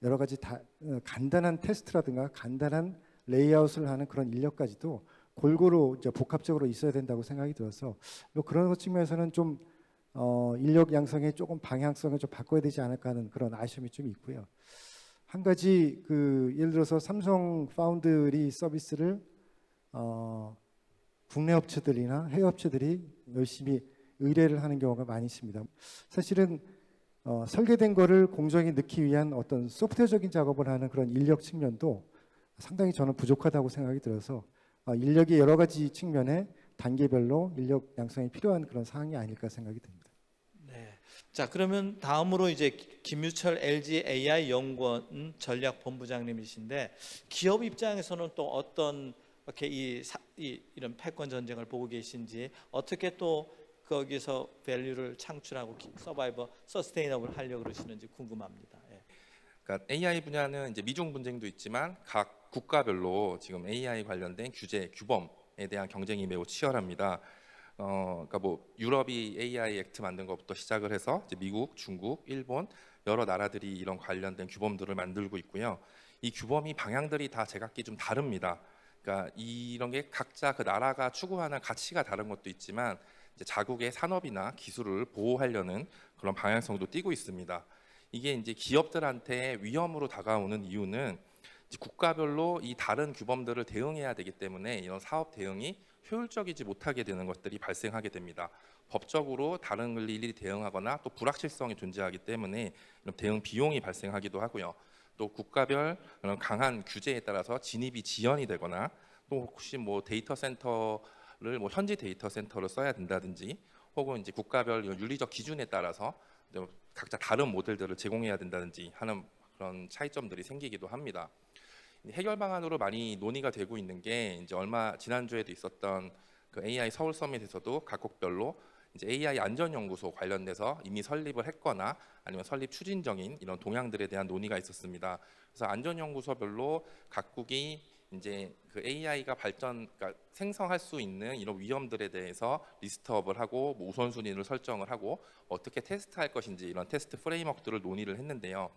Speaker 7: 여러 가지 간단한 테스트라든가 간단한 레이아웃을 하는 그런 인력까지도 골고루 이제 복합적으로 있어야 된다고 생각이 들어서 뭐 그런 측면에서는 좀 인력 양성의 조금 방향성을 좀 바꿔야 되지 않을까 하는 그런 아쉬움이 좀 있고요. 한 가지 그 예를 들어서 삼성 파운드리 서비스를 국내 업체들이나 해외 업체들이 열심히 의뢰를 하는 경우가 많이 있습니다. 사실은 설계된 거를 공정에 넣기 위한 어떤 소프트웨어적인 작업을 하는 그런 인력 측면도 상당히 저는 부족하다고 생각이 들어서 인력의 여러 가지 측면에 단계별로 인력 양성이 필요한 그런 사항이 아닐까 생각이 듭니다.
Speaker 4: 네. 자, 그러면 다음으로 이제 김유철 LG AI 연구원 전략본부장님이신데 기업 입장에서는 또 어떤 이렇게 이런 패권 전쟁을 보고 계신지 어떻게 또 거기서 밸류를 창출하고 서바이버 서스테이너블 하려고 그러시는지 궁금합니다. 예.
Speaker 8: 그러니까 AI 분야는 이제 미중 분쟁도 있지만 각 국가별로 지금 AI 관련된 규제, 규범에 대한 경쟁이 매우 치열합니다. 그러니까 뭐 유럽이 AI 액트 만든 것부터 시작을 해서 이제 미국, 중국, 일본 여러 나라들이 이런 관련된 규범들을 만들고 있고요. 이 규범이 방향들이 다 제각기 좀 다릅니다. 그러니까 이런 게 각자 그 나라가 추구하는 가치가 다른 것도 있지만 이제 자국의 산업이나 기술을 보호하려는 그런 방향성도 띠고 있습니다. 이게 이제 기업들한테 위험으로 다가오는 이유는 이제 국가별로 이 다른 규범들을 대응해야 되기 때문에 이런 사업 대응이 효율적이지 못하게 되는 것들이 발생하게 됩니다. 법적으로 다른 걸 일일이 대응하거나 또 불확실성이 존재하기 때문에 이런 대응 비용이 발생하기도 하고요. 또 국가별 그런 강한 규제에 따라서 진입이 지연이 되거나 또 혹시 뭐 데이터 센터를 뭐 현지 데이터 센터를 써야 된다든지 혹은 이제 국가별 윤리적 기준에 따라서 각자 다른 모델들을 제공해야 된다든지 하는 그런 차이점들이 생기기도 합니다. 해결 방안으로 많이 논의가 되고 있는 게 이제 지난주에도 있었던 그 AI 서울 서밋에서도 각국별로 이제 AI 안전연구소 관련돼서 이미 설립을 했거나 아니면 설립 추진적인 이런 동향들에 대한 논의가 있었습니다. 그래서 안전연구소별로 각국이 이제 그 AI가 그러니까 생성할 수 있는 이런 위험들에 대해서 리스트업을 하고 뭐 우선순위를 설정을 하고 어떻게 테스트할 것인지 이런 테스트 프레임워크들을 논의를 했는데요.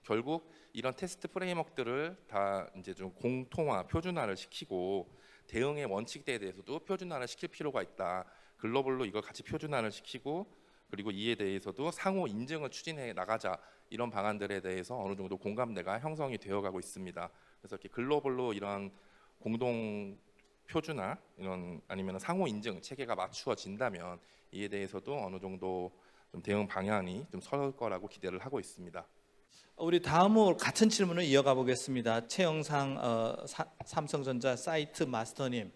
Speaker 8: 결국 이런 테스트 프레임워크들을 다 이제 좀 공통화, 표준화를 시키고 대응의 원칙에 대해서도 표준화를 시킬 필요가 있다. 글로벌로 이걸 같이 표준화를 시키고 그리고 이에 대해서도 상호 인증을 추진해 나가자 이런 방안들에 대해서 어느 정도 공감대가 형성이 되어가고 있습니다. 그래서 이렇게 글로벌로 이런 공동 표준화 이런 아니면 상호 인증 체계가 맞추어진다면 이에 대해서도 어느 정도 좀 대응 방향이 좀 설 거라고 기대를 하고 있습니다.
Speaker 4: 우리 다음으로 같은 질문을 이어가 보겠습니다. 최영상 삼성전자 사이트 마스터님.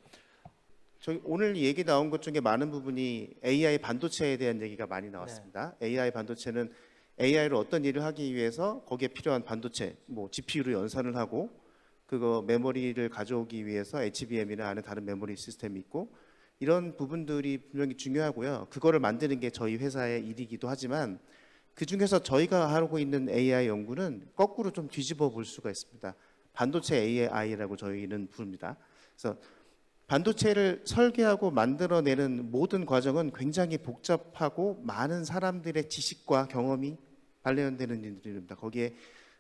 Speaker 9: 저희 오늘 얘기 나온 것 중에 많은 부분이 AI 반도체에 대한 얘기가 많이 나왔습니다. AI 반도체는 AI를 어떤 일을 하기 위해서 거기에 필요한 반도체, 뭐 GPU를 연산을 하고 그거 메모리를 가져오기 위해서 HBM이나 아는 다른 메모리 시스템이 있고 이런 부분들이 분명히 중요하고요. 그거를 만드는 게 저희 회사의 일이기도 하지만 그 중에서 저희가 하고 있는 AI 연구는 거꾸로 좀 뒤집어 볼 수가 있습니다. 반도체 AI라고 저희는 부릅니다. 그래서 반도체를 설계하고 만들어내는 모든 과정은 굉장히 복잡하고 많은 사람들의 지식과 경험이 관련되는 일들입니다. 거기에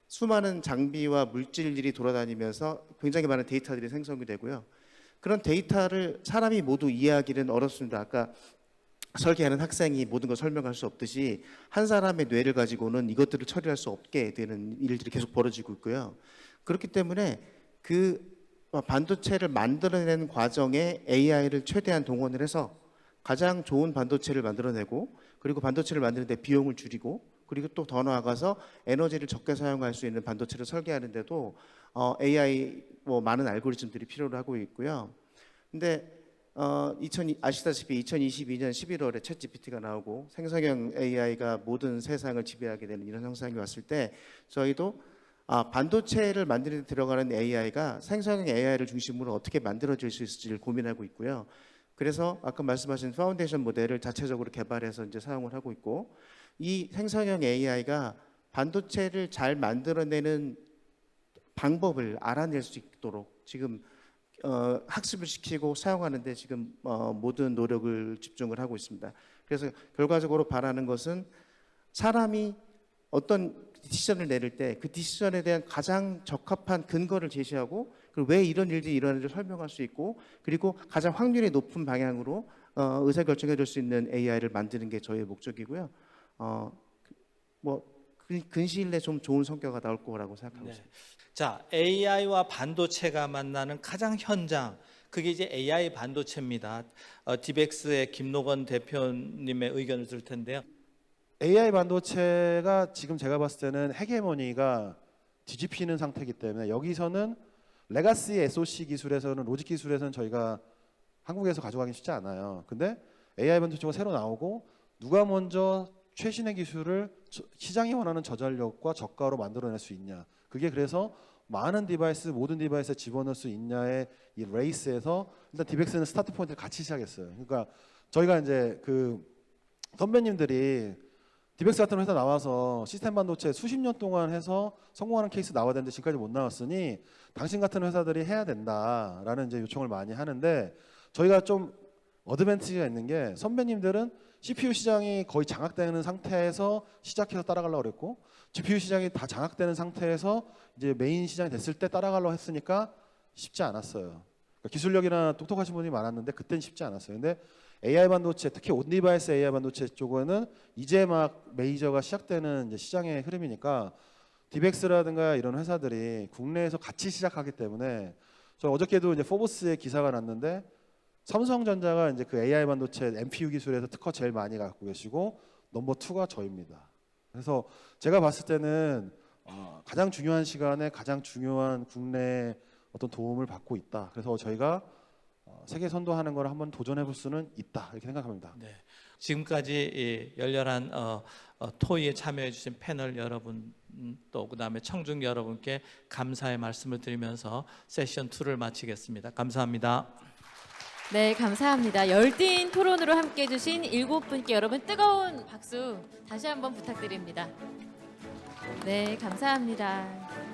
Speaker 9: 수많은 장비와 물질들이 돌아다니면서 굉장히 많은 데이터들이 생성이 되고요. 그런 데이터를 사람이 모두 이해하기는 어렵습니다. 아까 설계하는 학생이 모든 걸 설명할 수 없듯이 한 사람의 뇌를 가지고는 이것들을 처리할 수 없게 되는 일들이 계속 벌어지고 있고요. 그렇기 때문에 그 반도체를 만들어내는 과정에 AI를 최대한 동원을 해서 가장 좋은 반도체를 만들어내고 그리고 반도체를 만드는 데 비용을 줄이고 그리고 또 더 나아가서 에너지를 적게 사용할 수 있는 반도체를 설계하는데도 AI 많은 알고리즘들이 필요로 하고 있고요. 근데 아시다시피 2022년 11월에 챗GPT가 나오고 생성형 AI가 모든 세상을 지배하게 되는 이런 현상이 왔을 때 저희도 반도체를 만드는 데 들어가는 AI가 생성형 AI를 중심으로 어떻게 만들어질 수 있을지를 고민하고 있고요. 그래서 아까 말씀하신 파운데이션 모델을 자체적으로 개발해서 이제 사용을 하고 있고 이 생성형 AI가 반도체를 잘 만들어내는 방법을 알아낼 수 있도록 지금 학습을 시키고 사용하는데 지금 모든 노력을 집중을 하고 있습니다. 그래서 결과적으로 바라는 것은 사람이 어떤 디시전을 내릴 때 그 디시전에 대한 가장 적합한 근거를 제시하고 그리고 왜 이런 일들이 일어나는지 설명할 수 있고 그리고 가장 확률이 높은 방향으로 의사결정해 줄 수 있는 AI를 만드는 게 저희의 목적이고요. 근시일 내에 좀 좋은 성과가 나올 거라고 생각하고 있습니다.
Speaker 4: 자, AI와 반도체가 만나는 가장 현장, 그게 이제 AI 반도체입니다. 디벡스의 김노건 대표님의 의견을 들 텐데요.
Speaker 10: AI 반도체가 지금 제가 봤을 때는 헤게모니가 뒤집히는 상태이기 때문에 여기서는 레가시 SoC 기술에서는 로직 기술에서는 저희가 한국에서 가져가기 쉽지 않아요. 근데 AI 반도체가 새로 나오고 누가 먼저 최신의 기술을 시장이 원하는 저전력과 저가로 만들어낼 수 있냐. 그게 그래서 많은 디바이스, 모든 디바이스에 집어넣을 수 있냐의 이 레이스에서 일단 디벡스는 스타트 포인트를 같이 시작했어요. 그러니까 저희가 이제 그 선배님들이 디벡스 같은 회사 나와서 시스템 반도체 수십 년 동안 해서 성공하는 케이스 나와야 되는데 지금까지 못 나왔으니 당신 같은 회사들이 해야 된다라는 이제 요청을 많이 하는데 저희가 좀 어드밴티지가 있는 게 선배님들은 CPU 시장이 거의 장악되는 상태에서 시작해서 따라가려고 그랬고 GPU 시장이 다 장악되는 상태에서 이제 메인 시장이 됐을 때 따라가려고 했으니까 쉽지 않았어요. 그러니까 기술력이나 똑똑하신 분이 많았는데 그때는 쉽지 않았어요. 근데 AI 반도체, 특히 온디바이스 AI 반도체 쪽은 이제 막 메이저가 시작되는 이제 시장의 흐름이니까 디벡스라든가 이런 회사들이 국내에서 같이 시작하기 때문에 저 어저께도 이제 포브스에 기사가 났는데 삼성전자가 이제 그 AI 반도체 MPU 기술에서 특허 제일 많이 갖고 계시고 넘버 2가 저희입니다. 그래서 제가 봤을 때는 가장 중요한 시간에 가장 중요한 국내 어떤 도움을 받고 있다. 그래서 저희가 세계 선도하는 걸 한번 도전해 볼 수는 있다 이렇게 생각합니다.
Speaker 4: 네. 지금까지 열렬한 토의에 참여해 주신 패널 여러분 또 그다음에 청중 여러분께 감사의 말씀을 드리면서 세션 2를 마치겠습니다. 감사합니다.
Speaker 1: 네, 감사합니다. 열띤 토론으로 함께해 주신 7분께 여러분 뜨거운 박수 다시 한번 부탁드립니다. 네, 감사합니다.